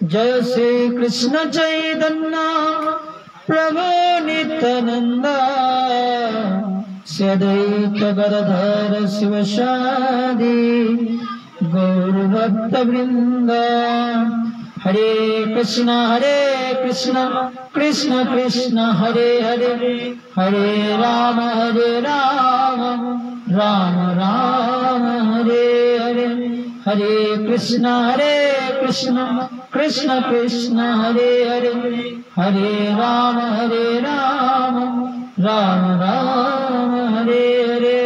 जय श्री कृष्ण चैतन्य प्रभु नित्यानंद सदैव गदाधर शिवसादि गौर भक्त वृंद। हरे कृष्ण कृष्ण कृष्ण हरे हरे, हरे राम राम राम हरे हरे। हरे कृष्ण कृष्ण कृष्ण हरे हरे, हरे राम राम राम हरे हरे।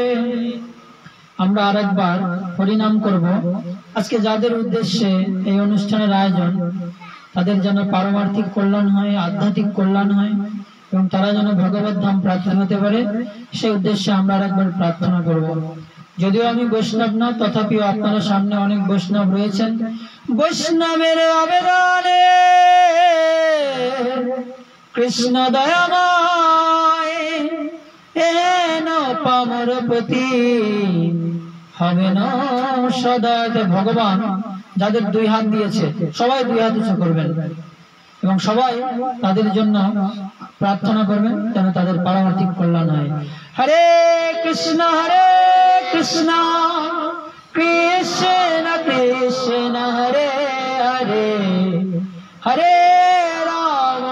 আমরা আরেকবার হরিনাম করব। আজকে যাদের উদ্দেশ্যে এই অনুষ্ঠানের আয়োজন, তাদের যেন পারমার্থিক কল্যাণ হয়, আধ্যাত্মিক কল্যাণ হয় এবং তারা যেন ভগবত ধাম প্রাপ্ত হতে পারে, সেই উদ্দেশ্যে আমরা আরেকবার প্রার্থনা করব। যদিও আমি বৈষ্ণব না, তথাপিও আপনারা সামনে অনেক বৈষ্ণব রয়েছেন। বৈষ্ণবের আবেদনে কৃষ্ণ দয়াময় এন পামর প্রতি হবে না সদা। ভগবান যাদের দুই হাত দিয়েছে সবাই দুই হাত উঁচু করবেন এবং সবাই তাদের জন্য প্রার্থনা করবেন যেন তাদের পারমার্থিক কল্যাণ হয়। হরে কৃষ্ণ কৃষ্ণ কৃষ্ণ হরে হরে, হরে রাম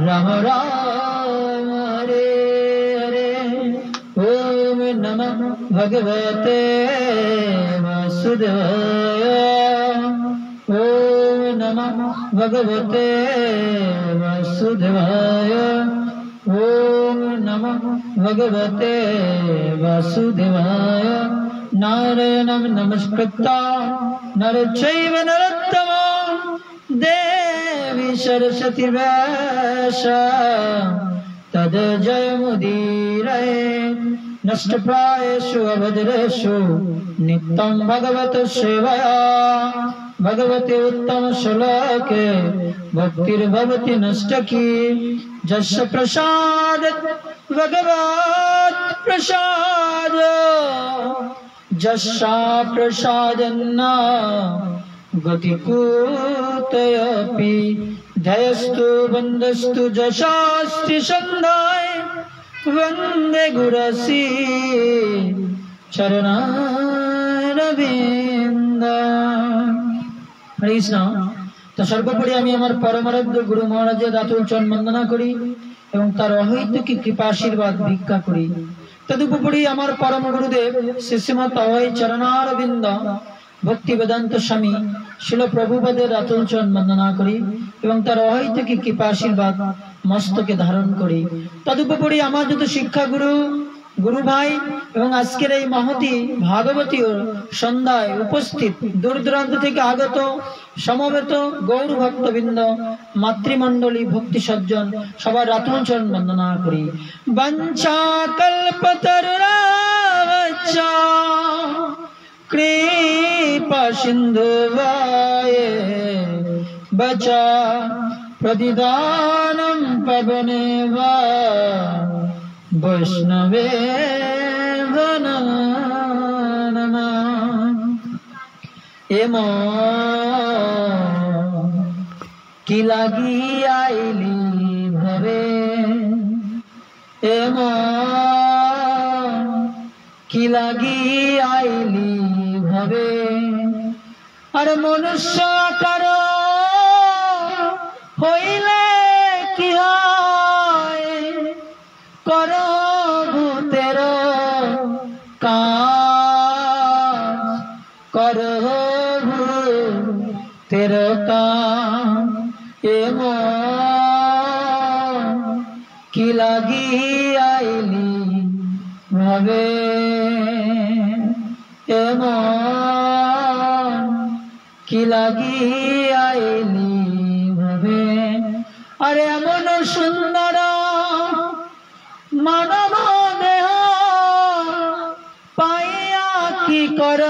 রাম রাম হরে হরে। ওম নমঃ ভগবতে বাসুদেবায়, ওম নমঃ ভগবতে বাসুদেবায়, ওম নমঃ ভগবতে বাসুদেবায়। নারায়ণং নমস্কৃত্য নরং চৈব নরোত্তমং দেবী সরস্বতী ব্যাসং তদ জয়মুদীরয়ে। নষ্টপ্রায়েষু অভদ্রেষু নিত্যং ভগবত সেবয়া, ভগবতে উত্তম শ্লোকে ভক্তির্ভবতি নষ্টকি। যস্য প্রসাদ ভগবৎ প্রসাদ, যস্য প্রসাদন্ন গতিকুতয়পি। ধ্যয়স্তু বন্দস্তু যশাস্তি সন্ধ্যায় বন্দে গুরসি চরণারবিন্দ। হরে কৃষ্ণ। তো সর্বোপরি আমি আমার পরমারাধ্য গুরু মহারাজের রাতুল চরণ বন্দনা করি এবং তার অহৈতুকী কৃপা আশীর্বাদ ভিক্ষা করি। তদুপরি আমার পরম গুরুদেব শ্রীমৎ অভয় চরণারবিন্দ ভক্তি বেদান্ত স্বামী শিল প্রভুপাদের রাতুল চরণ বন্দনা করি এবং তার অহৈতুকী কৃপা আশীর্বাদ মস্তকে ধারণ করি। তদুপরি আমার যত শিক্ষা গুরু গুরু ভাই এবং আজকের এই মহতি ভাগবতী সন্ধ্যায় উপস্থিত দূর দূরান্ত থেকে আগত সমবেত গৌর ভক্তবৃন্দ, মাতৃমণ্ডলী, ভক্তি সজ্জন সবার রাতুল চরণ বন্দনা করি। বাঞ্ছা কল্পতরুশ্চ কৃপা সিন্ধুভ্যেব প্রতিদানং পবনেব বৈষ্ণবেব নমঃ। এমন কি লাগি আইলি ভবে, এমন কি লাগি আইলি ভবে। আর মনুষ্য আকার হইলে কি হয়, কর ভূতের কাজ, কর ভূতের কাজ। এমন কি লাগি আইলি ভবে, এমন কি লাগি আইলি ভবে। আরে এমন সুন্দর মানব দেহ পাইয়া কি কর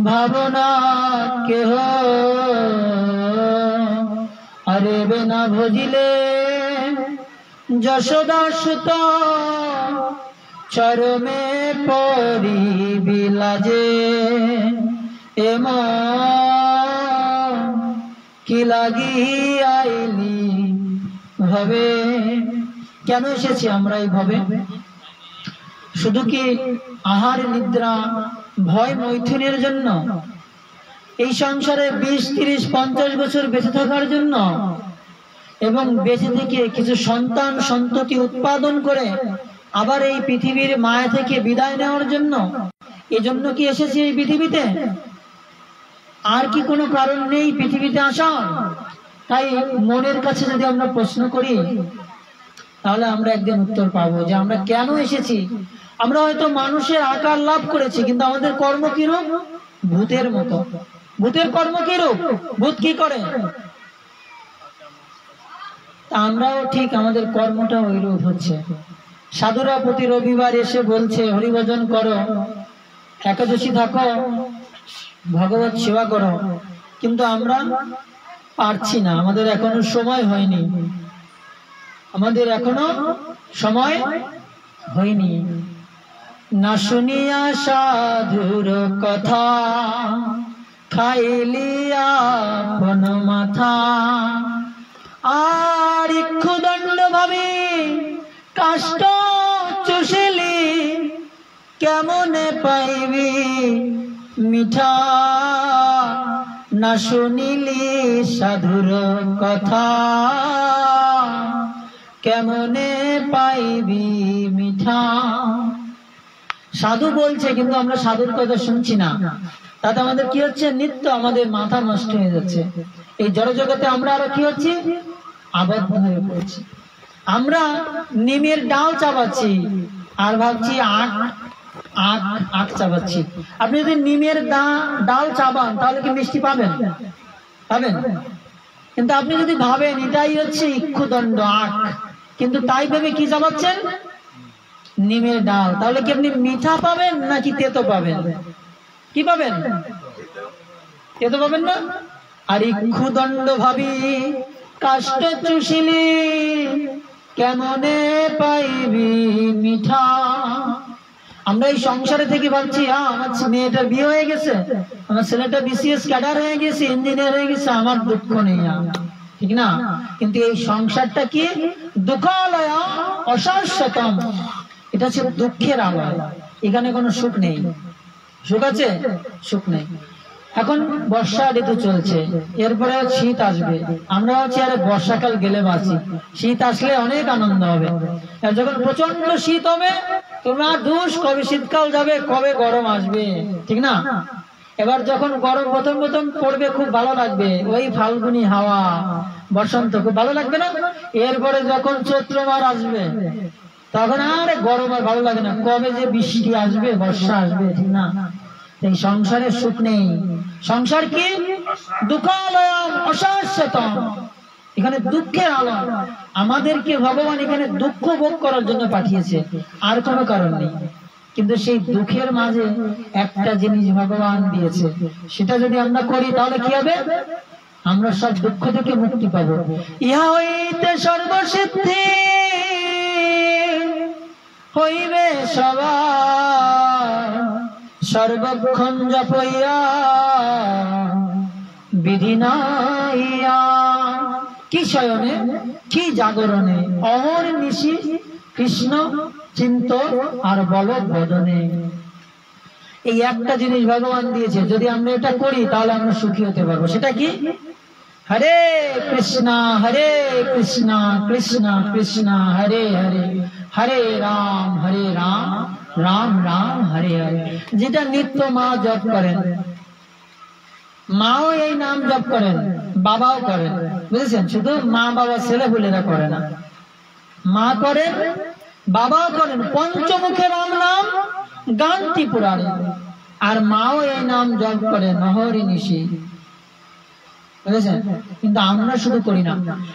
ভাবনা কেহ। আরে বেনা ভজিলে যশোদা সুত চরমে পরি বিলাজে। এমন কি লাগি আইলি ভাবে। কেন এসেছি আমরা এই ভাবে? শুধু কি আহার নিদ্রা ভয় মৈথুনের জন্য? এই সংসারে 20, 30, 50 বছর বেঁচে থাকার জন্য? এবং বেঁচে থেকে কিছু সন্তান সন্ততি উৎপাদন করে আবার এই পৃথিবীর মায়া থেকে বিদায় নেওয়ার জন্য? এজন্য কি এসেছি এই পৃথিবীতে? আর কি কোনো কারণ নেই পৃথিবীতে আসার? তাই মনের কাছে যদি আমরা প্রশ্ন করি তাহলে আমরা একদিন উত্তর পাবো যে আমরা কেন এসেছি। আমরা হয়তো মানুষের আকার লাভ করেছি, কিন্তু আমাদের কর্ম কিরূপ? ভূতের মতো। ভূতের কর্ম কিরূপ? ভূত কি করে? আমরাও ঠিক আমাদের কর্মটা ওইরূপ হচ্ছে। সাধুরা প্রতি রবিবার এসে বলছে হরিভজন করো, একাদশী থাকো, ভগবত সেবা করো, কিন্তু আমরা পারছি না, আমাদের এখনো সময় হয়নি। আমাদের এখনো সময় হয়নি। না শুনিয়া সাধুর কথা, খাইলিয়া আপন মাথা, আর ইক্ষুদণ্ড ভাবে কাষ্ট চুষিলি, কেমনে পাইবি মিঠা। না শুনিলি সাধুর কথা, কেমনে পাইবি মিঠা। সাধু বলছে কিন্তু আমরা সাধুর কথা শুনছি না। তাতে আমাদের কি হচ্ছে? নিত্য আমাদের মাথা নষ্ট হয়ে যাচ্ছে। এই জড়জগতে আমরা আরো কি হচ্ছে? আবদ্ধ হয়ে পড়ছি। আমরা নিমের ডাল চাবাচ্ছি আর ভাবছি আখ চাবাচ্ছি। আপনি যদি নিমের ডাল চাবান তাহলে কি মিষ্টি পাবেন? পাবেন। কিন্তু আপনি যদি ভাবেন এটাই হচ্ছে ইক্ষুদণ্ড আখ, কিন্তু তাই ভেবে কি চাবাচ্ছেন? নিমের ডাল, তাহলে কি আপনি মিঠা পাবেন নাকি তেতো পাবেন? কি পাবেন? তেতো পাবেন না? আর ইক্ষুদণ্ড ভাবি কাষ্ট চুষিলি, কেমনে পাইবি মিঠা। আমরা এই সংসারে থেকে ভাবছি আমার মেয়েটার বিয়ে হয়ে গেছে, আমার ছেলেটা BCS ক্যাডার হয়ে গেছে, ইঞ্জিনিয়ার হয়ে গেছে, আমার দুঃখ নেই, ঠিক না? কিন্তু এই সংসারটা কি? দুঃখালয় অশাশ্বতম। এটা হচ্ছে দুঃখের আলয়। এখানে কোনো সুখ নেই। সুখ আছে? সুখ নেই। এখন বর্ষা ঋতু চলছে, এরপরে শীত আসবে। আমরা হচ্ছে আরে বর্ষাকাল গেলে বাঁচি, শীত আসলে অনেক আনন্দ হবে। যখন প্রচন্ড শীত হবে তোমরা দুষ কবে শীতকাল যাবে, কবে গরম আসবে, ঠিক না? এবার যখন গরম প্রথম প্রথম পড়বে খুব ভালো লাগবে, ওই ফাল্গুনি হাওয়া বসন্ত খুব ভালো লাগবে না? এরপরে যখন চৈত্র মাস আসবে তখন আরে গরম আর ভালো লাগে না, কবে যে বৃষ্টি আসবে, বর্ষা আসবে, ঠিক না? এই সংসারে সুখ নেই। সংসার কি? দুঃখালয় অশাশ্বতম। এখানে দুঃখের আলয়। আমাদেরকে ভগবান এখানে দুঃখ ভোগ করার জন্য পাঠিয়েছে, আর কোনো কারণ নেই। কিন্তু সেই দুঃখের মাঝে একটা জিনিস ভগবান দিয়েছে, সেটা যদি আমরা করি তাহলে কি হবে? আমরা সব দুঃখ থেকে মুক্তি পাবো। ইহা হইতে সর্বসিদ্ধি হইবে সবার, সর্বক্ষণ জপইয়া বিধি নাইয়া। কি শয়নে কি জাগরণে, অহর নিশি কৃষ্ণ চিন্ত আর বল বদনে। এই একটা জিনিস ভগবান দিয়েছে, যদি আমরা এটা করি তাহলে আমরা সুখী হতে পারবো। সেটা কি? হরে কৃষ্ণ কৃষ্ণ কৃষ্ণ হরে হরে, হরে রাম রাম রাম হরে হরে। যেটা নিত্য মা জপ করেন, মাও এই নাম জপ করেন, বাবাও করেন, বুঝেছেন? শুধু মা বাবা ছেলে পুলেরা করে না, মা করেন, বাবাও করেন। পঞ্চমুখে রাম নাম গান্তি পুরাণে, আর মাও এই নাম জপ করেন নহরি নিশি, বুঝেছেন? কিন্তু আমরা শুধু করি না।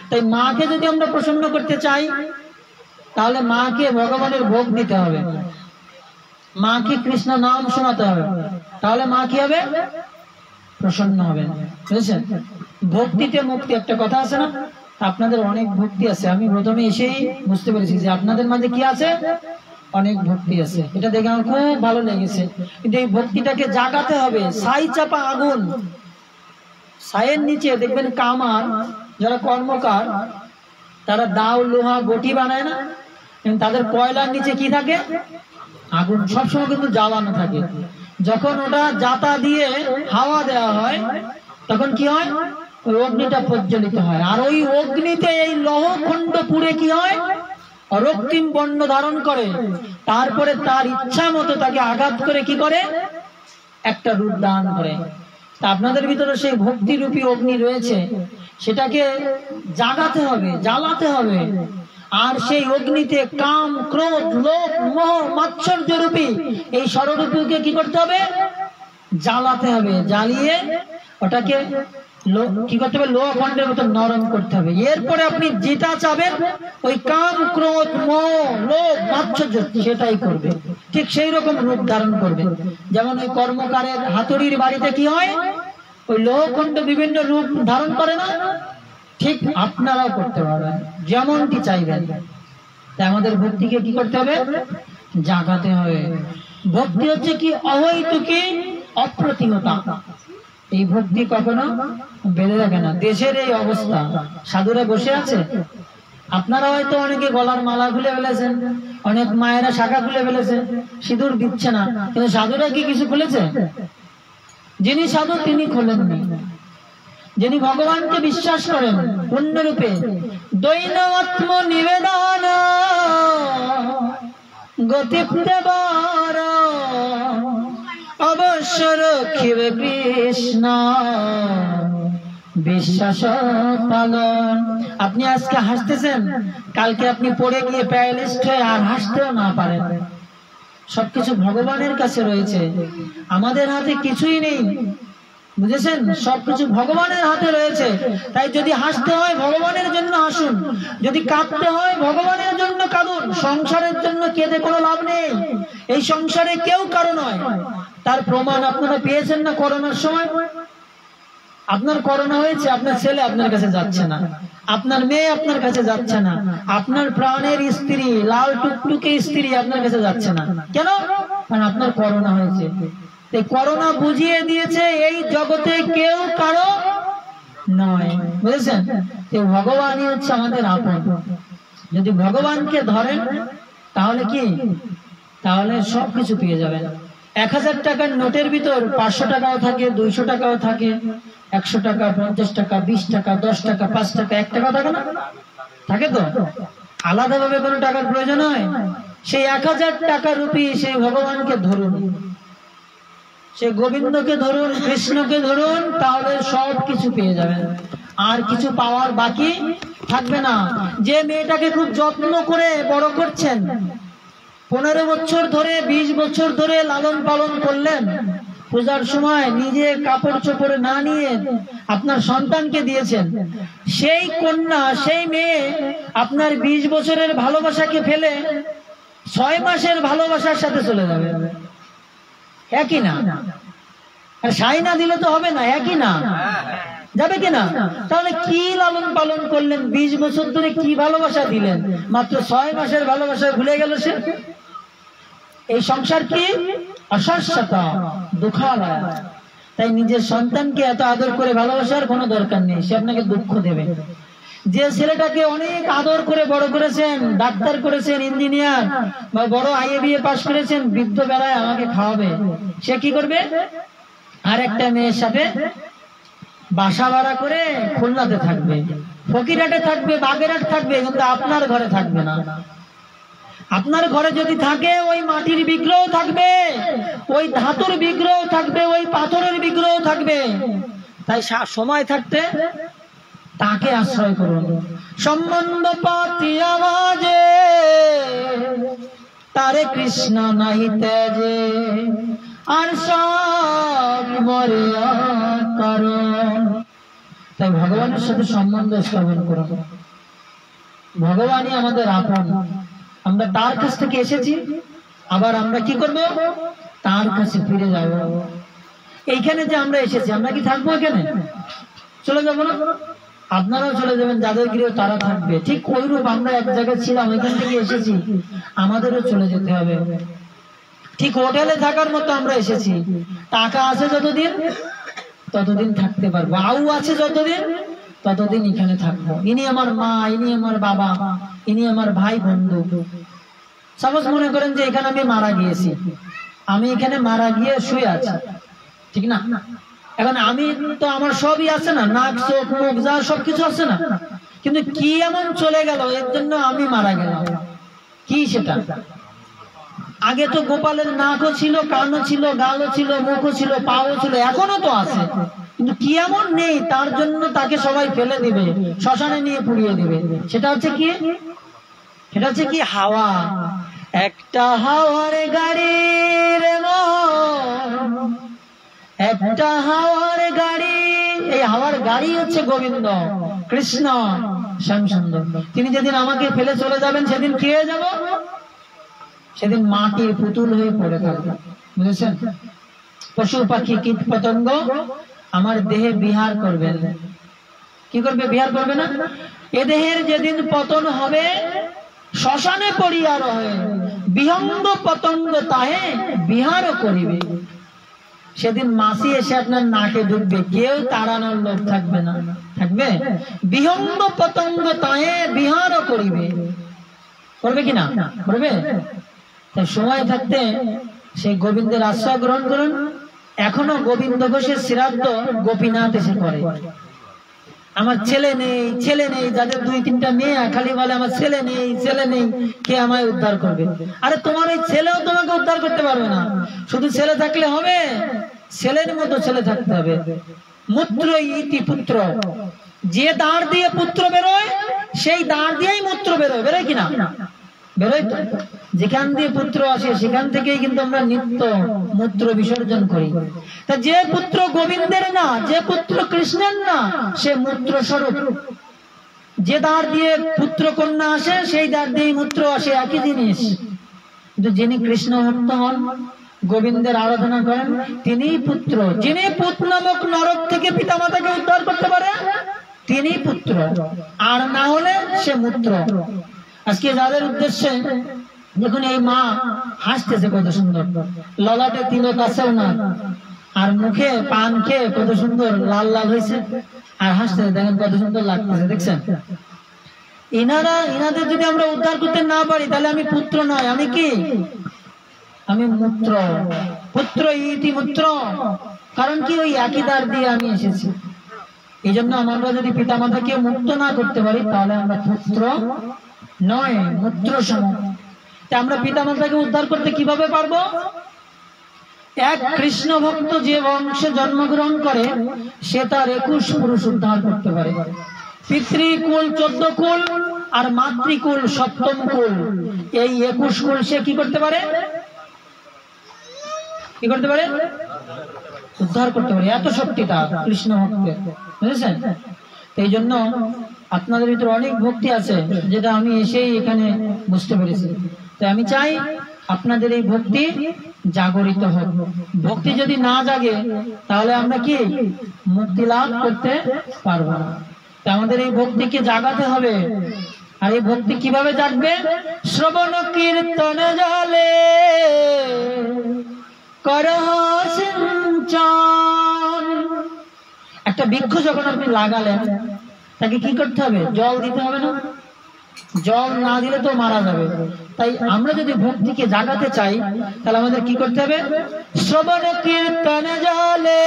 তাই মাকে যদি আমরা প্রসন্ন করতে চাই তাহলে মাকে ভগবানের ভোগ দিতে হবে, মাকে কৃষ্ণ নাম শোনাতে হবে, তাহলে মা কি হবে? প্রসন্ন হবে, বুঝেছেন? ভক্তিতে মুক্তি, একটা কথা আছে না? আপনাদের অনেক ভক্তি আছে, আমি প্রথমে এসেই বুঝতে পেরেছি যে আপনাদের মাঝে কি আছে? অনেক ভক্তি আছে, এটা দেখে আমার খুব ভালো লেগেছে। কিন্তু এই ভক্তিটাকে জাগাতে হবে। ছাই চাপা আগুন, ছাইয়ের নিচে দেখবেন কামার যারা কর্মকার তারা দাও লোহা বটি বানায় না, তাদের কয়লার নিচে কি থাকে? আগুন। সবসময় কিন্তু জ্বালানো থাকে। যখন ওটা জাতা দিয়ে হাওয়া দেওয়া হয় তখন কি হয়? ওই অগ্নিটা প্রজ্বলিত হয়, আর ওই অগ্নিতে এই লৌহখণ্ড পুড়ে কি হয়? রক্তিম বর্ণ ধারণ করে। তারপরে তার ইচ্ছা মতো তাকে আঘাত করে কি করে? একটা রূপ দান করে। তা আপনাদের ভিতরে সেই ভক্তিরূপী অগ্নি রয়েছে, সেটাকে জাগাতে হবে, জ্বালাতে হবে। আর সেই অগ্নিতে কাম, ক্রোধ, লোভ, মোহ, মাৎসর্য রূপী এই ষড়রূপকে কি করতে হবে? জ্বালাতে হবে। জ্বালিয়ে ওটাকে কি করতে হবে? লোহা খণ্ডের মতো নরম করতে হবে। এরপরে আপনি যেটা চাবেন ওই কাম, ক্রোধ, মোহ, লোভ, মাৎসর্য সেটাই করবে। ঠিক সেই রকম রূপ ধারণ করবে। যেমন ওই কর্মকারের হাতুড়ির বাড়িতে কি হয়? ওই লোহখণ্ড বিভিন্ন রূপ ধারণ করে না? ঠিক আপনারাও করতে পারবেন যেমনটি চাইবেন। তাই আমাদের ভক্তিকে কি করতে হবে? জাগাতে হবে। ভক্তি হচ্ছে কি? অহৈতুকী অপ্রতিহতা। এই ভক্তি কখনো বেড়ে যাবে না। দেশের এই অবস্থা, সাধুরা বসে আছে, আপনারা হয়তো অনেকে গলার মালা খুলে ফেলেছেন, অনেক মায়েরা শাখা খুলে ফেলেছেন, সিঁদুর দিচ্ছে না, কিন্তু সাধুরা কি কিছু খুলেছে? যিনি সাধু তিনি খোলেননি। যিনি ভগবানকে বিশ্বাস করেন পূর্ণরূপে, দৈনাত্ম নিবেদন গতিপ্রবার অবশ্য রক্ষিবে কৃষ্ণ বিশ্বাস পালন। আপনি আজকে হাসতেছেন, কালকে আপনি পড়ে গিয়ে প্যারালিস্ট হয়ে আর হাসতেও না পারেন। সবকিছু ভগবানের কাছে রয়েছে, আমাদের হাতে কিছুই নেই, বুঝেছেন? সবকিছু ভগবানের হাতে রয়েছে। তাই যদি হাসতে হয় ভগবানের জন্য হাসুন, যদি কাঁদতে হয় ভগবানের জন্য কাঁদুন। সংসারের জন্য কেঁদে কোনো লাভ নেই। এই সংসারে কেউ কারো নয়। তার প্রমাণ আপনারা পেয়েছেন না করোনার সময়? আপনার করোনা হয়েছে, আপনার ছেলে আপনার কাছে যাচ্ছে না, আপনার মেয়ে আপনার কাছে যাচ্ছে না, আপনার প্রাণের স্ত্রী, লাল টুকটুকে স্ত্রী আপনার কাছে যাচ্ছে না। কেন? কারণ আপনার করোনা হয়েছে। এই করোনা বুঝিয়ে দিয়েছে এই জগতে কেউ কারো নয়, বুঝেছেন? ভগবানই হচ্ছে আমাদের আপন। যদি ভগবানকে ধরেন তাহলে কি? তাহলে সবকিছু পেয়ে যাবেন। 1000 টাকার নোটের ভিতর 500 টাকাও থাকে, 200 টাকাও থাকে, 100 টাকা, 50 টাকা, 20 টাকা, 10 টাকা, 5 টাকা, 1 টাকা থাকে না? থাকে তো। আলাদাভাবে কোনো টাকার প্রয়োজন হয়? সেই 1000 টাকা রূপী সেই ভগবানকে ধরুন, সে গোবিন্দকে ধরুন, কৃষ্ণকে ধরুন, তাহলে সব কিছু পেয়ে যাবেন। আর কিছু পাওয়ার বাকি থাকবে না। যে মেয়েটাকে খুব যত্ন করে বড় করছেন, 15 বছর ধরে, 20 বছর ধরে লালন পালন করলেন, পূজার সময় নিজে কাপড় চোপড় না নিয়ে আপনার সন্তানকে দিয়েছেন, সেই কন্যা, সেই মেয়ে আপনার 20 বছরের ভালোবাসাকে ফেলে 6 মাসের ভালোবাসার সাথে চলে যাবে। একই না? আর সাই না দিলে তো হবে না, একই না? যাবে কিনা? তাহলে কি লালন পালন করলেন, 20 বছর ধরে কি ভালোবাসা দিলেন, মাত্র 6 মাসের ভালোবাসা ভুলে গেল সে। এই সংসার কি? অশাশ্বতা, দুঃখালয়। তাই নিজের সন্তানকে এত আদর করে ভালোবাসার কোনো দরকার নেই, সে আপনাকে দুঃখ দেবে। যে ছেলেটাকে অনেক আদর করে বড় করেছেন, ডাক্তার করেছেন, ইঞ্জিনিয়ার বা বড় IABA পাস করেছেন, বৃদ্ধ বেলায় আমাকে খাওয়াবে, সে কি করবে? আর একটা মেয়ের সাথে বাসা ভাড়া করে খুলনাতে থাকবে, ফকিরহাটে থাকবে, বাগেরহাট থাকবে, কিন্তু আপনার ঘরে থাকবে না। আপনার ঘরে যদি থাকে ওই মাটির বিগ্রহ থাকবে, ওই ধাতুর বিগ্রহ থাকবে, ওই পাথরের বিগ্রহ থাকবে। তাই সময় থাকতে তাকে আশ্রয় করুন। সম্বন্ধ পাতি আওয়াজে তারে কৃষ্ণ নাই তেজে, আর সব মরিয়া কারণ। তাই ভগবানের সাথে সম্বন্ধ স্থাপন করুন। ভগবানই আমাদের আপন। আমরা তার কাছ থেকে এসেছি, আবার আমরা কি করব? তার কাছে ফিরে যাব। এইখানে যে আমরা এসেছি, আমরা কি থাকবো এখানে? চলে যাবো না? আপনারাও চলে যাবেন, যাদের গৃহ তারা থাকবে। ঠিক ওইরূপ আমরা এক জায়গায় ছিলাম, ওইখান থেকে এসেছি, আমাদেরও চলে যেতে হবে। ঠিক হোটেলে থাকার মতো আমরা এসেছি, টাকা আছে যতদিন ততদিন থাকতে পারবো, আউ আছে যতদিন ততদিন এখানে থাকবো। ইনি আমার মা, ইনি আমার বাবা, ইনি আমার ভাই বন্ধু। সাপোজ মনে করেন যে এখানে আমি মারা গিয়েছি, আমি এখানে মারা গিয়ে শুয়ে আছি, ঠিক না? এখন আমি তো আমার সবই আছে না, নাক চোখ মুখ যা সবকিছু আছে না, কিন্তু কি এমন চলে গেল এর জন্য আমি মারা গেলাম? কি সেটা? আগে তো গোপালের নাকও ছিল, কানও ছিল, গালও ছিল, মুখও ছিল, পাও ছিল, এখনো তো আছে, কিন্তু কি এমন নেই তার জন্য তাকে সবাই ফেলে দিবে, শ্মশানে নিয়ে পুড়িয়ে দিবে? সেটা হচ্ছে কি? সেটা হচ্ছে কি? হাওয়া। একটা হাওয়ার গাড়ি রে মন, একটা হাওয়ার গাড়ি। এই হাওয়ার গাড়ি হচ্ছে গোবিন্দ কৃষ্ণ শ্যামসুন্দর। তিনি যেদিন আমাকে ফেলে চলে যাবেন, সেদিন কি হয়ে যাব? সেদিন মাটির পুতুল হয়ে পড়ে থাকবে, বুঝেছেন? পশু পাখি কীট পতঙ্গ আমার দেহে বিহার করবেন। কি করবে? বিহার করবে না? এ দেহের যেদিন পতন হবে, শ্মশানে পড়িয়া রহে, বিহঙ্গ পতঙ্গ তাহে বিহারও করিবে। সেদিন মাসি এসে আপনার নাকে ঢুকবে, কেউ তাড়ানোর লোক থাকবে না। থাকবে? বিহঙ্গ পতঙ্গ তাহে বিহারও করিবে। করবে কিনা? করবে। তাই সময় থাকতে সেই গোবিন্দের আশ্রয় গ্রহণ করুন। এখনো গোবিন্দ ঘোষের শ্রাদ্ধ গোপীনাথ এসে করে। আমার ছেলে নেই, ছেলে নেই, যাদের 2-3টা মেয়ে খালি বলে আমার ছেলে নেই, ছেলে নেই, কে আমায় উদ্ধার করবে? আরে তোমার ওই ছেলেও তোমাকে উদ্ধার করতে পারবে না। শুধু ছেলে থাকলে হবে? ছেলের মতো ছেলে থাকতে হবে। মূত্র ইতি পুত্র, যে দাঁড় দিয়ে পুত্র বেরোয় সেই দাঁড় দিয়েই মূত্র বেরোয়। বেরোয় কিনা? বেরোয় তো। যেখান দিয়ে পুত্র আসে সেখান থেকেই কিন্তু আমরা নিত্য মূত্র বিসর্জন করি। তা যে পুত্র গোবিন্দের না, যে পুত্র কৃষ্ণের না, সে মূত্র স্বরূপ। যে দ্বার দিয়ে পুত্র কন্যা আসে সেই দ্বার দিয়ে মূত্র আসে, একই জিনিস। কিন্তু যিনি কৃষ্ণ ভক্ত হন, গোবিন্দের আরাধনা করেন, তিনিই পুত্র। যিনি পুত্র নামক নরক থেকে পিতামাতাকে উদ্ধার করতে পারে তিনি পুত্র, আর না হলে সে মূত্র। আজকে যাদের উদ্দেশ্যে দেখুন, এই মা হাসতেছে কত সুন্দর, ললাটে তিলক আছেও না, আর মুখে পান খেয়ে কত সুন্দর লাল লাল হয়েছে, আর হাসতেছে, দেখেন কত সুন্দর লাগতেছে, দেখছেন? ইনাদের যদি আমরা উদ্ধার করতে না পারি, তাহলে আমি পুত্র নয়, আমি কি? আমি মূত্র। পুত্র ইতি মূত্র। কারণ কি? ওই একই দ্বার দিয়ে আমি এসেছি। এই জন্য আমরা যদি পিতামাতাকে মুক্ত না করতে পারি, তাহলে আমরা পুত্র নয়, মূত্র সম। আমরা পিতামাতাকে উদ্ধার করতে কিভাবে পারবো? এক কৃষ্ণ ভক্ত যে বংশে জন্মগ্রহণ করে, সে তার 21 পুরুষ উদ্ধার করতে পারে। পিতৃকুল 14 কুল আর মাতৃকুল 7ম কুল, এই 21 কুল সে কি করতে পারে? কি করতে পারে? উদ্ধার করতে পারে। এত শক্তি তার কৃষ্ণ ভক্তের, বুঝেছেন? এই জন্য আপনাদের ভিতরে অনেক ভক্তি আছে, যেটা আমি এসেই এখানে বুঝতে পেরেছি। তাই আমি চাই আপনাদের এই ভক্তি জাগরিত হোক। ভক্তি যদি না জাগে, তাহলে আমরা কি মুক্তি লাভ করতে পারবো না। তাই আমাদের এই ভক্তিকে জাগাতে হবে। আর এই ভক্তি কিভাবে জাগবে? শ্রবণ কীর্তন জলে করহ সিঞ্চন। একটা বৃক্ষ যখন আপনি লাগালেন, তাকে কি করতে হবে? জল দিতে হবে না? জল না দিলে তো মারা যাবে। তাই আমরা যদি ভক্তিকে জাগাতে চাই, তাহলে আমাদের কি করতে হবে? শ্রবণ কীর্তন জলে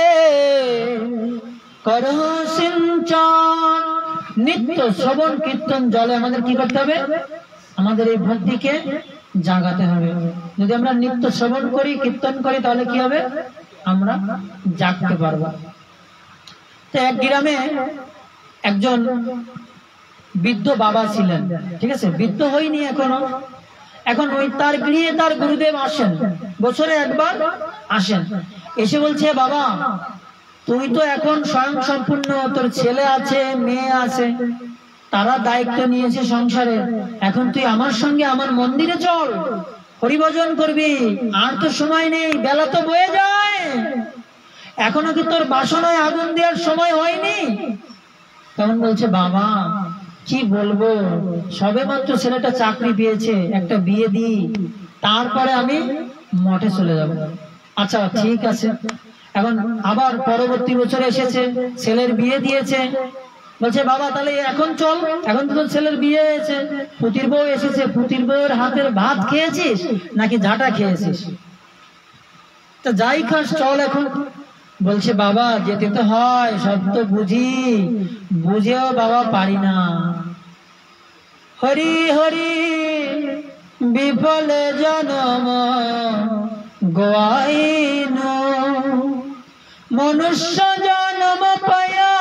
করহ সিঞ্চন। নিত্য শ্রবণ কীর্তন জলে আমাদের কি করতে হবে? আমাদের এই ভক্তিকে জাগাতে হবে। যদি আমরা নিত্য শ্রবণ করি, কীর্তন করি, তাহলে কি হবে? আমরা জাগতে পারবো। তো এক গ্রামে একজন বৃদ্ধ বাবা ছিলেন, ঠিক আছে? বৃদ্ধ হয়নি এখনো। এখন ওই তার গৃহে তার গুরুদেব আসেন, বছরে একবার আসেন। এসে বলছে, বাবা তুই তো এখন স্বয়ং সম্পূর্ণ, তোর ছেলে আছে, মেয়ে আছে, তারা দায়িত্ব নিয়েছে সংসারে, এখন তুই আমার সঙ্গে আমার মন্দিরে চল, হরিভজন করবি। আর তো সময় নেই, বেলা তো বয়ে যায়, এখনো কি তোর বাসনায় আগুন দেওয়ার সময় হয়নি? তখন বলছে বাবা কি বলবো, সবে মাত্র ছেলেটা চাকরি পেয়েছে, একটা বিয়ে দিই, তারপরে আমি মঠে চলে যাব। আচ্ছা ঠিক আছে। এখন আবার পরবর্তী বছর এসেছে, ছেলের বিয়ে দিয়েছে। বলছে বাবা তাহলে এখন চল, এখন তো ছেলের বিয়ে হয়েছে, পুতির বউ এসেছে, পুতির বউয়ের হাতের ভাত খেয়েছিস নাকি ঝাঁটা খেয়েছিস? তা যাই খাস চল এখন। বলছে বাবা যেতে তো হয়, সব তো বুঝি, বুঝেও বাবা পারি না। হরি হরি বিফল জনম গোয়াইন, মনুষ্য জনম পায়া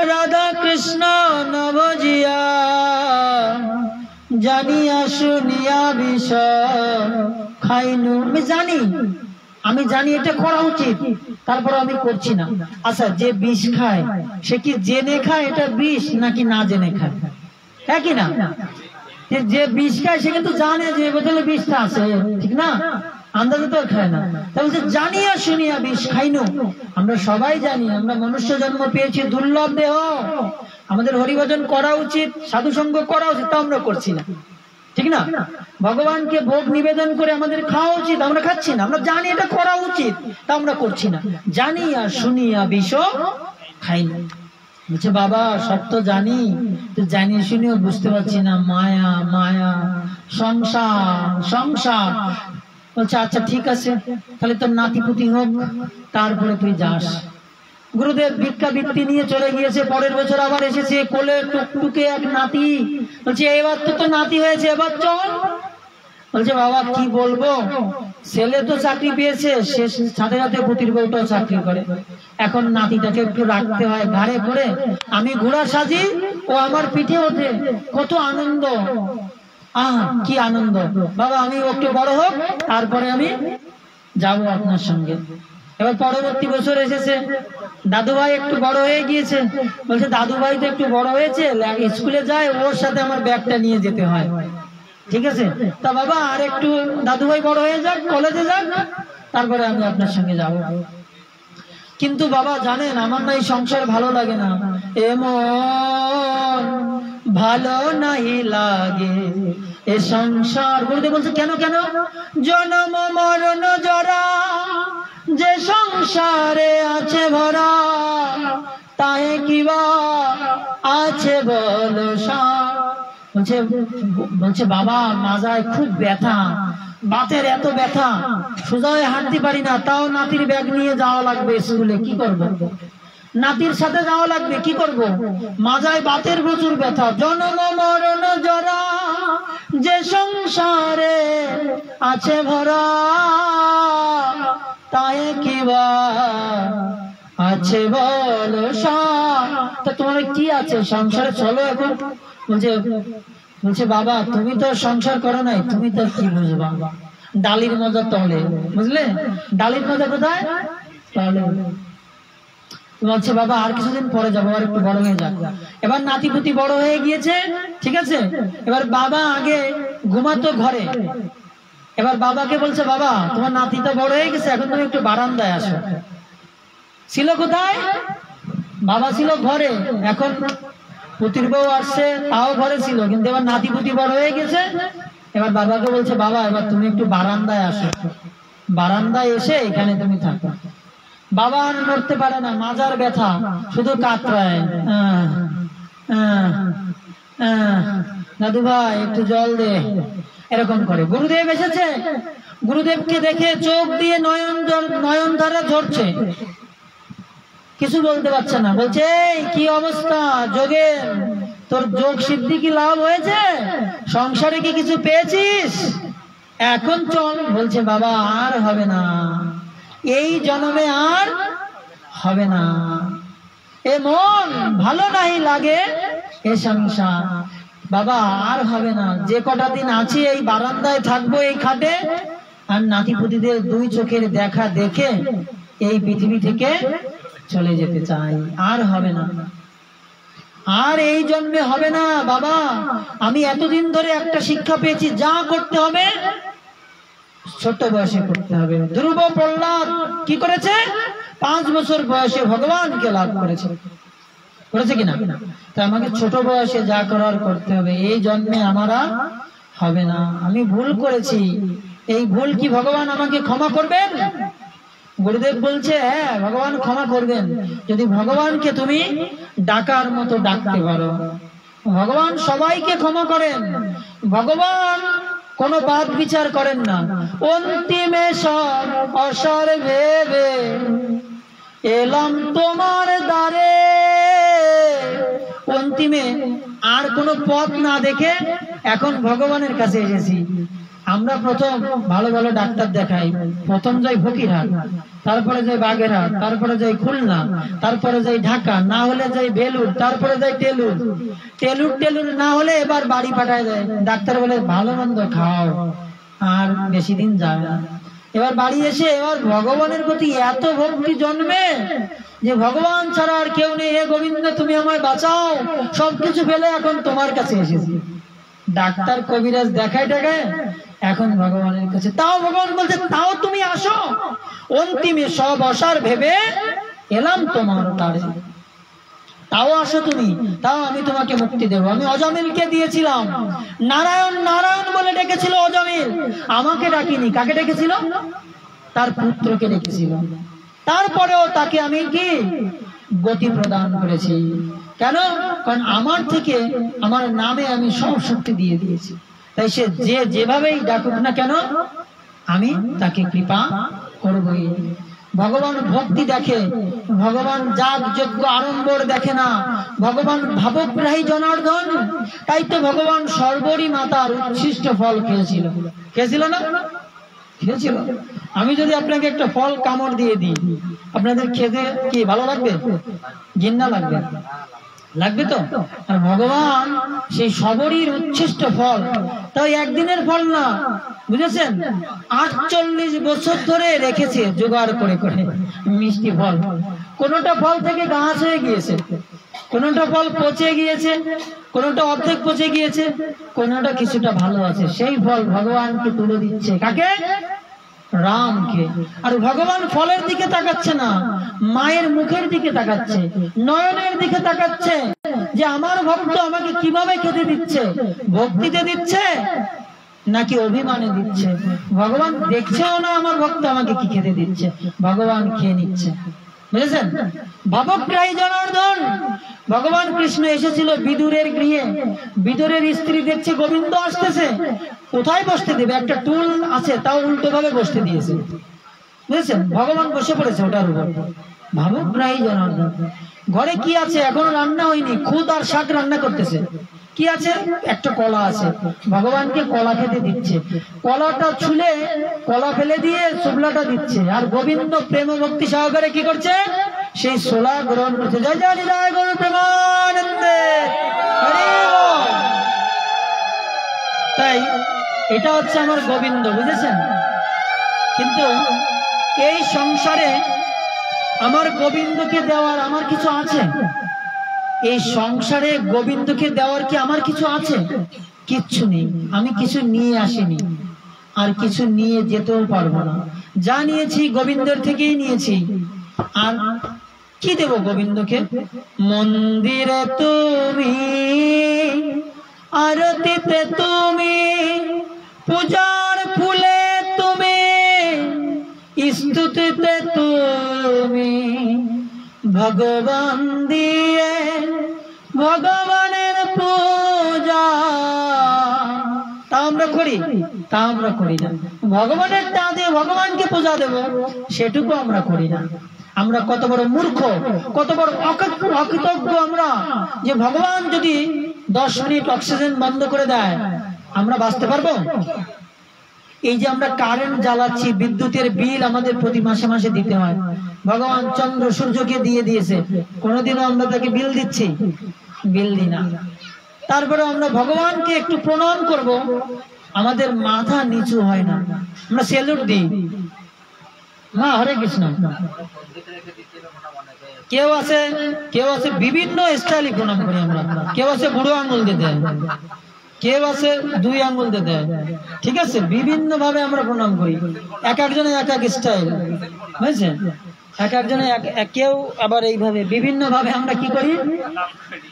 রাধা কৃষ্ণ নবজিয়া, জানিয়া শুনিয়া বিষ খাইনু। আমি জানি এটা করা উচিত, তারপর আমি করছি না। আচ্ছা যে বিষ খায় সে কি জেনে খায় এটা বিষ নাকি না জেনে খায়? হ্যাঁ কি না? যে বিষ খায় সে কিন্তু জানে যে বোতলে বিষটা আছে, ঠিক না? আন্দাজে তো খায় না। তাহলে যে জানিয়া শুনিয়া বিষ খাইনু। আমরা সবাই জানি আমরা মনুষ্য জন্ম পেয়েছি, দুর্লভ দেহ, আমাদের হরিভজন করা উচিত, সাধু সঙ্গ করা উচিত, তা আমরা করছি না, ঠিক না? ভগবানকে ভোগ নিবেদন করে আমাদের খাওয়া উচিত, আমরা খাচ্ছি না। আমরা জানি এটা করা উচিত, তা আমরা করছি না। জানিয়া শুনিয়া বিষ খাই না। বলছে বাবা সব তো জানি, তো জানিয়ে শুনিও বুঝতে পারছি না, মায়া মায়া, সংসার সংসার। বলছে আচ্ছা ঠিক আছে, তাহলে তোর নাতিপুতি হোক, তারপরে তুই যাস। গুরুদেব ভিক্ষাবৃত্তি নিয়ে চলে গিয়েছে। পরের বছর আবার এসেছে, কোলে টুকটুকে এক নাতি। বলছে এবার তো নাতি হয়েছে, এবার চল। বলছে বাবা কি বলবো, ছেলে তো চাকরি পেয়েছে, সে সাথে সাথে পুতির বউটাও চাকরি করে, এখন নাতিটাকে একটু রাখতে হয় ঘাড়ে করে। আমি ঘোড়া সাজি, ও আমার পিঠে ওঠে, কত আনন্দ, কি আনন্দ। বাবা আমি একটু বড় হোক, তারপরে আমি যাব আপনার সঙ্গে। এবার পরবর্তী বছর এসেছে, দাদু ভাই একটু বড় হয়ে গিয়েছে। বলছে দাদু ভাই তো একটু বড় হয়েছে, স্কুলে যায়, ওর সাথে আমার ব্যাগটা নিয়ে যেতে হয়, ঠিক আছে? তা বাবা আর একটু দাদু ভাই বড় হয়ে যাক, কলেজে যাক, তারপরে আমি আপনার সঙ্গে যাব। কিন্তু বাবা জানেন আমার না এই সংসার ভালো লাগে না, এমন ভালো নাই লাগে এ সংসার। গুরুদেব বলছে কেন কেন? জন্ম মরণ জরা যে সংসারে আছে ভরা, তাই কিবা আছে বলো সার। বলছে বাবা মাজায় খুব ব্যথা, বাতের এত ব্যথা, সোজা হয়ে হাঁটতে পারি না, তাও নাতির ব্যাগ নিয়ে যাওয়া লাগবে স্কুলে, কি করব? নাতির সাথে যাওয়া লাগবে, কি করব? মাজায় বাতের প্রচুর ব্যথা। জন্ম মরণ জরা যে সংসারে আছে ভরা, তাই কিবা আছে বলো সার। তা তোমার কি আছে সংসারে, চলো এখন। বলছে বাবা তুমি তো সংসার করো নাই, তুমি তো কি বুঝবা, ডালির মজা তলে, বুঝলে? ডালির মজা কোথায়? তলে। বলছে বাবা আর কিছুদিন পরে যাবো, আর একটু বড় হয়ে যাক। এবার নাতিপুতি বড় হয়ে গিয়েছে, ঠিক আছে? এবার বাবা আগে ঘুমাতো ঘরে, এবার বাবাকে বলছে বাবা তোমার নাতি তো বড় হয়ে গেছে, এখন তুমি একটু বারান্দায় আসো। ছিল কোথায়? বাবা ছিল ঘরে, এখন পুতির বউ আসছে, তাও ঘরে ছিল, কিন্তু এবার নাতিপুতি বড় হয়ে গেছে। এবার বাবাকে বলছে বাবা এবার তুমি একটু বারান্দায় আসো, বারান্দায় এসে এখানে তুমি থাকো। বাবা আর নড়তে পারে না, মাজার ব্যথা, শুধু কাতরায়, দাদু ভাই একটু জল দে, এরকম করে। গুরুদেব এসেছে, গুরুদেবকে দেখে চোখ দিয়ে নয়ন ধারা ঝরছে, কিছু বলতে পারছে না। বলছে কি অবস্থা যোগে, তোর যোগ সিদ্ধি কি লাভ হয়েছে? সংসারে কি কিছু পেয়েছিস? এখন চল। বলছে বাবা আর হবে না, এই জন্মে আর হবে না, এ মন ভালো নাই লাগে এ সংসার। বাবা আর হবে না, যে কটা দিন আছি এই বারান্দায় থাকবো, এই খাটে, আর নাতিপুতিদের দুই চোখের দেখা দেখে এই পৃথিবী থেকে চলে যেতে চাই, আর হবে না, আর এই জন্মে হবে না। বাবা আমি এতদিন ধরে একটা শিক্ষা পেয়েছি, যা করতে হবে ছোট বয়সে করতে হবে। ধ্রুব প্রহ্লাদ কি করেছে? 5 বছর বয়সে ভগবানকে লাভ করেছে। করেছে কিনা? তা আমাকে ছোট বয়সে যা করার করতে হবে, এই জন্মে আমারা হবে না। আমি ভুল করেছি, এই ভুল কি ভগবান আমাকে ক্ষমা করবেন? গুরুদেব বলছে হ্যাঁ, ভগবান ক্ষমা করবেন যদি ভগবানকে তুমি ডাকার মতো ডাকতে পারো। ভগবান সবাইকে ক্ষমা করেন, ভগবান কোনো বাদ বিচার করেন না। অন্তিমে সব অসার ভেবে এলাম তোমার দ্বারে, অন্তিমে আর কোনো পথ না দেখে এখন ভগবানের কাছে এসেছি। আমরা প্রথম ভালো ভালো ডাক্তার দেখাই, প্রথম যাই ফকিরহাট, তারপরে যাই বাগেরহাট, তারপরে যাই খুলনা, তারপরে যাই ঢাকা, না হলে যাই বেলুর, তারপরে যাই টেলুর, টেলুর না হলে এবার বাড়ি পাঠায় দেয়। ডাক্তার বলে ভালো মন্দ খাও, আর বেশি দিন যায় না। এবার বাড়ি এসে এবার ভগবানের প্রতি এত ভক্তি জন্মে যে ভগবান ছাড়া আর কেউ নেই, হে গোবিন্দ তুমি আমায় বাঁচাও, সবকিছু ফেলে এখন তোমার কাছে এসেছি। ডাক্তার কবিরাজ দেখায় দেখায় এখন ভগবানের কাছে, তাও ভগবান বলছে তাও তুমি আসো, অন্তিমে সব অসার ভেবে এলাম তোমার দ্বারে, তাও আসো তুমি, তাও আমি তোমাকে মুক্তি দেব। আমি অজমিলকে দিয়েছিলাম, নারায়ণ নারায়ণ বলে ডেকেছিল অজমিল, আমাকে ডাকিনি। কাকে ডেকেছিল? তার পুত্রকে ডেকেছিল। তারপরেও তাকে আমি কি গতি প্রদান করেছি। কেন? কারণ আমার থেকে আমার নামে আমি সব শক্তি দিয়ে দিয়েছি। তাই সে যে যেভাবেই ডাকুক না কেন আমি তাকে কৃপা করবই। ভগবান ভক্তি দেখে, ভগবান যাগ যজ্ঞ আড়ম্বর দেখে না, ভগবান ভাবগ্রাহী জনার্দন। তাই তো ভগবান সর্বরী মাতার উচ্ছিষ্ট ফল খেয়েছিল। খেয়েছিল না? খেয়েছিল। আমি যদি আপনাকে একটা ফল কামড় দিয়ে দিই, আপনাদের খেতে কি ভালো লাগবে? ঘৃণা লাগবে? লাগবে তো। আর ভগবান সেই সবরীর উচ্ছিষ্ট ফল, তাই একদিনের ফল না, বুঝেছেন? 48 বছর ধরে রেখেছে জোগাড় করে করে মিষ্টি ফল। কোনটা ফল থেকে গাছ হয়ে গিয়েছে, কোনটা ফল পচে গিয়েছে, কোনটা অর্ধেক পচে গিয়েছে, কোনটা কিছুটা ভালো আছে। সেই ফল ভগবানকে তুলে দিচ্ছে। কাকে? রামকে। আর ভগবান ফলের দিকে তাকাচ্ছে না, মায়ের মুখের দিকে তাকাচ্ছে, নয়নের দিকে তাকাচ্ছে, যে আমার ভক্ত আমাকে কিভাবে খেতে দিচ্ছে, ভক্তিতে দিচ্ছে নাকি অভিমানে দিচ্ছে। ভগবান দেখছেও না আমার ভক্ত আমাকে কি খেতে দিচ্ছে, ভগবান খেয়ে নিচ্ছে। বুঝেছেন? ভাবগ্রাহী জনার্দন। ভগবান কৃষ্ণ এসেছিল বিদুরের গৃহে, বিদুরের স্ত্রী দেখছে গোবিন্দ আসতেছে, কোথায় বসতে দেবে, একটা টুল আছে তাও উল্টো ভাবে বসতে দিয়েছে। বুঝেছেন? ভগবান বসে পড়েছে ওটার উপর। ভাবগ্রাহী জনার্দন। ঘরে কি আছে এখনো রান্না হয়নি, খুদ আর শাক রান্না করতেছে। কি আছে? একটা কলা আছে, ভগবানকে কলা খেতে দিচ্ছে। কলাটা ছুলে কলা ফেলে দিয়ে ছোবলাটা দিচ্ছে, আর গোবিন্দ প্রেম ভক্তি সহকারে কি করছে? সেই ছোলা গ্রহণ করছে। জয় জয় নিতাই গৌর প্রেমানন্দে হরি বল। তাই এটা হচ্ছে আমার গোবিন্দ, বুঝেছেন? কিন্তু এই সংসারে আমার গোবিন্দকে দেওয়ার আমার কিছু আছে? এই সংসারে গোবিন্দকে দেওয়ার কি আমার কিছু আছে? কিচ্ছু নেই। আমি কিছু নিয়ে আসিনি, আর কিছু নিয়ে যেতেও পারবো না। যা নিয়েছি গোবিন্দের থেকেই নিয়েছি। আর কি দেব গোবিন্দকে? মন্দিরে তুমি, আরতিতে তুমি, পূজার ফুলে তুমি, স্তুতিতে তুমি, ভগবান দিয়ে ভগবানের পূজা। তা আমরা করি? তা আমরা করি না। ভগবানের টা দিয়ে ভগবানকে পূজা দেব, সেটুকু আমরা করি না। আমরা কত বড় মূর্খ, কত বড় অকৃতজ্ঞ আমরা, যে ভগবান যদি 10 মিনিট অক্সিজেন বন্ধ করে দেয় আমরা বাঁচতে পারবো? এই যে আমরা কারেন্ট জ্বালাচ্ছি, বিদ্যুতের বিল আমাদের প্রতি মাসে মাসে দিতে হয়। ভগবান চন্দ্র সূর্যকে দিয়ে দিয়েছে, কোনোদিনও আমরা তাকে বিল দিচ্ছি? বিল দিই না। তারপরে আমরা ভগবানকে একটু প্রণাম করব, আমাদের মাথা নিচু হয় না, আমরা স্যালুট দিই না। হরে কৃষ্ণ। কেউ আছে বিভিন্ন স্টাইলে প্রণাম করি আমরা। কেউ আছে বুড়ো আঙুল দিয়ে দেয়, কেউ আছে 2 আঙ্গুল দিয়ে দেয়। ঠিক আছে, বিভিন্ন ভাবে আমরা প্রণাম করি, এক একজনের এক এক স্টাইল। বুঝছেন? এক একজনে কেউ আবার এইভাবে বিভিন্ন ভাবে আমরা কি করি,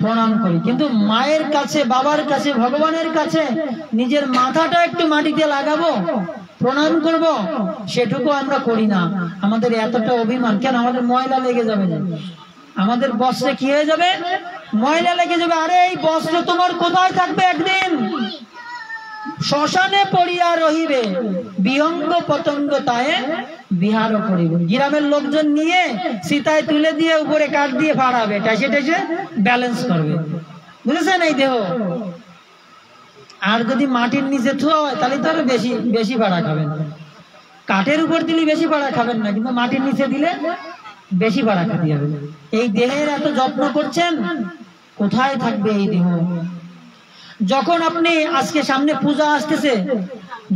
প্রণাম করি। কিন্তু মায়ের কাছে, বাবার কাছে, ভগবানের কাছে নিজের মাথাটা একটু মাটিতে লাগাবো, প্রণাম করব, সেটুকু আমরা করি না। আমাদের এতটা অভিমান কেন? আমাদের ময়লা লেগে যাবে, আমাদের বস্ত্রে কি হয়ে যাবে, ময়লা লেগে যাবে। আরে এই বস্ত্র তোমার কোথায় থাকবে? একদিন শ্মশানে পড়িয়া রহিবে, বিহঙ্গ পতঙ্গ তায়ে বিহার করিবে। গ্রামের লোকজন নিয়ে সীতায় তুলে দিয়ে উপরে কাঠ দিয়ে ফাড়াবে, টাইসে টাইসে ব্যালেন্স করবে, বুঝেছেন? এই দেহ আর যদি মাটির নিচে থুয়া হয় তাহলে তো আরো বেশি বেশি ভাড়া খাবেন। কাঠের উপর দিলে বেশি ভাড়া খাবেন না, কিন্তু মাটির নিচে দিলে বেশি ভাড়া খেতে হবে। এই দেহের এত যত্ন করছেন, কোথায় থাকবে এই দেহ? যখন আপনি আজকে সামনে পূজা আসতেছে,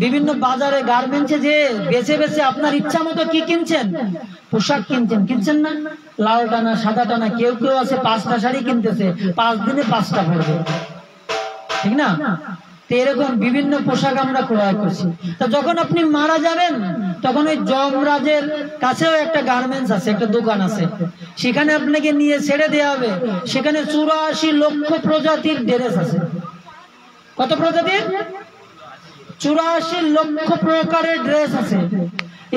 বিভিন্ন বাজারে গার্মেন্টসে যে বেছে বেছে আপনার ইচ্ছা মতো কি কিনছেন, পোশাক কিনছেন না? লাল টানা, সাদা টানা, কেউ কেউ আছে 5টা শাড়ি কিনতেছে, 5 দিনে 5টা পরবে, ঠিক না? তো এরকম বিভিন্ন পোশাক আমরা ক্রয় করছি। তো যখন আপনি মারা যাবেন, তখন ওই যমরাজের কাছেও একটা গার্মেন্টস আছে, একটা দোকান আছে, সেখানে আপনাকে নিয়ে ছেড়ে দেওয়া হবে। সেখানে 84 লক্ষ প্রজাতির ড্রেস আছে। কত প্রজাতির? 84 লক্ষ প্রকারের ড্রেস আছে।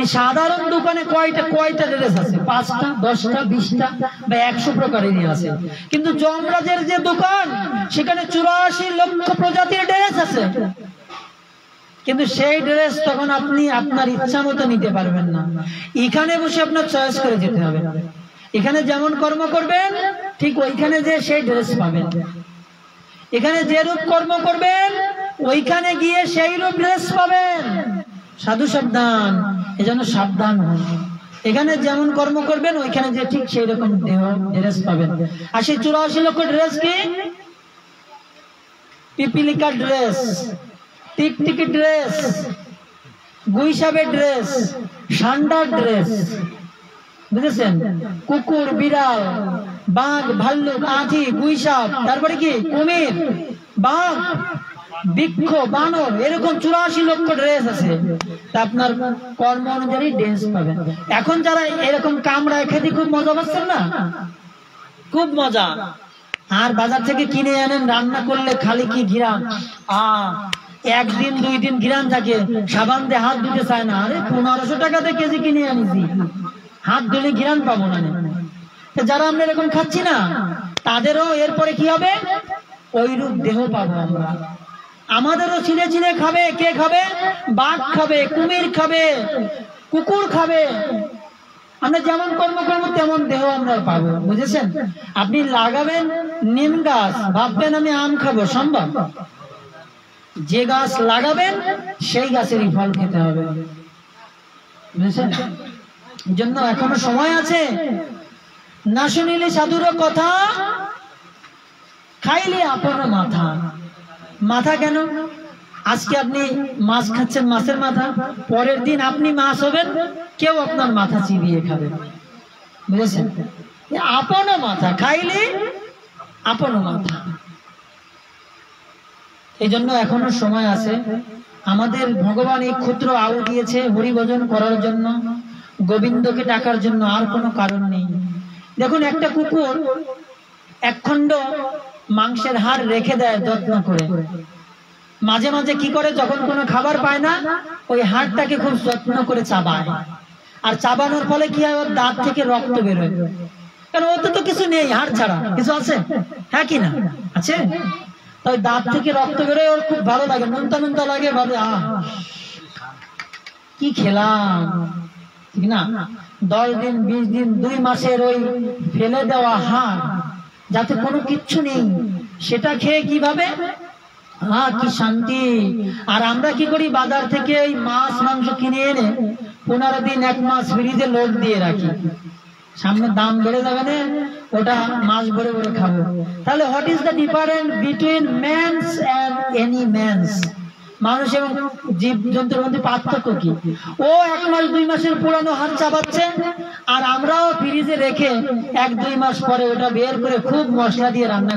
এই সাধারণ দোকানে কয়টা ড্রেস আছে? 5টা, 10টা, 20টা বা 100 প্রকারেরই আছে। কিন্তু যমরাজের যে দোকান, সেখানে 84 লক্ষ প্রজাতির ড্রেস আছে। কিন্তু সেই ড্রেস তখন আপনি আপনার ইচ্ছা মতো নিতে পারবেন না। এখানে বসে আপনার চয়েস করে যেতে হবে। এখানে যেমন কর্ম করবেন, ঠিক ওইখানে যে সেই ড্রেস পাবেন। এখানে যে রূপ কর্ম করবেন, ওইখানে গিয়ে সেই রূপ ড্রেস পাবেন। সাধু সাবধান, এজন্য সাবধান হন। এখানে যেমন কর্ম করবেন, ওইখানে যে ঠিক সেই রকম দেহ ড্রেস পাবেন। আর সেই 84 লক্ষ ড্রেস কি? পিপিলিকা ড্রেস, টিকটিকি ড্রেস, গুইসাবের ড্রেস, ষান্ডার ড্রেস, বুঝেছেন? কুকুর, বিড়াল, বাঘ, ভাল্লুক, আঁধি, গুইসাপ, তারপরে কি কুমির, বাঘ, বৃক্ষ, বানর, এরকম 84 লক্ষ ড্রেস আছে। তা আপনার কর্ম অনুযায়ী ড্রেস পাবেন। এখন যারা এরকম কামড়ায় খেতে খুব মজা পাচ্ছেন না? খুব মজা। আর বাজার থেকে কিনে আনেন, রান্না করলে খালি কি ঘিরান, একদিন 2 দিন ঘিরান থাকে, সাবান দিয়ে হাত ধুতে চায় না। আরে 1500 টাকাতে কেজি কিনে আনিছি, হাত ধুলে ঘিরান পাবো না। যারা আমরা এরকম খাচ্ছি না, তাদেরও এরপরে কি হবে? ওইরূপ দেহ পাবো আমরা। আমাদেরও ছিঁড়ে ছিঁড়ে খাবে। কে খাবে? বাঘ খাবে, কুমির খাবে, কুকুর খাবে। আমরা যেমন কর্ম করবো তেমন দেহ আমরা পাবো, বুঝেছেন? আপনি লাগাবেন নিম গাছ, ভাববেন আমি আম খাবো, সম্ভব? যে গাছ লাগাবেন সেই গাছেরই ফল খেতে হবে, বুঝেছেন? এই জন্য এখনো সময় আছে। না শুনিলে সাধুর কথা, খাইলে আপন মাথা। মাথা কেন? আজকে আপনি মাছ খাচ্ছেন, মাছের মাথা, পরের দিন আপনি মাছ হবেন, কেউ আপনার মাথা চিবিয়ে খাবে, বুঝেছেন? আপন মাথা, খাইলে আপন মাথা। এই জন্য এখনো সময় আছে। আমাদের ভগবান এই ক্ষুদ্র আয়ু দিয়েছে হরিভজন করার জন্য, গোবিন্দকে ডাকার জন্য, আর কোনো কারণ নেই। দেখুন, একটা কুকুর 1 খণ্ড মাংসের হাড় রেখে দেয় যত্ন করে। মাঝে মাঝে কি করে, যখন কোনো খাবার পায় না, ওই হাড়টাকে খুব যত্ন করে চাবায়। আর চাবানোর ফলে কি হয়, ওর দাঁত থেকে রক্ত বেরোয়। কারণ ওতে তো কিছু নেই, হাড় ছাড়া কিছু আছে? হ্যাঁ কি না আছে? তাই দাঁত থেকে রক্ত বেরোয়, ওর খুব ভালো লাগে, নুনতা নুনতা লাগে, ভাবে কি খেলাম, ঠিক না? 10 দিন, 20 দিন, 2 মাসের ওই ফেলে দেওয়া হাড়, যাতে কোনো কিচ্ছু নেই, সেটা খেয়ে কিভাবে কি শান্তি। আর আমরা কি করি, বাজার থেকে এই মাছ মাংস কিনে এনে 15 দিন 1 মাস ফ্রিজে লোড দিয়ে রাখি, সামনে দাম বেড়ে যাবে না, ওটা মাছ ভরে ভরে খাবো। তাহলে what is the difference between mans and animals? মানুষ এবং জীব জন্তুর মধ্যে পার্থক্য কি? ও 1 মাস 2 মাসের পুরানো হাড় চাবাচ্ছে, আর আমরাও ফ্রিজে রেখে 1-2 মাস পরে ওটা বের করে খুব মশলা দিয়ে রান্না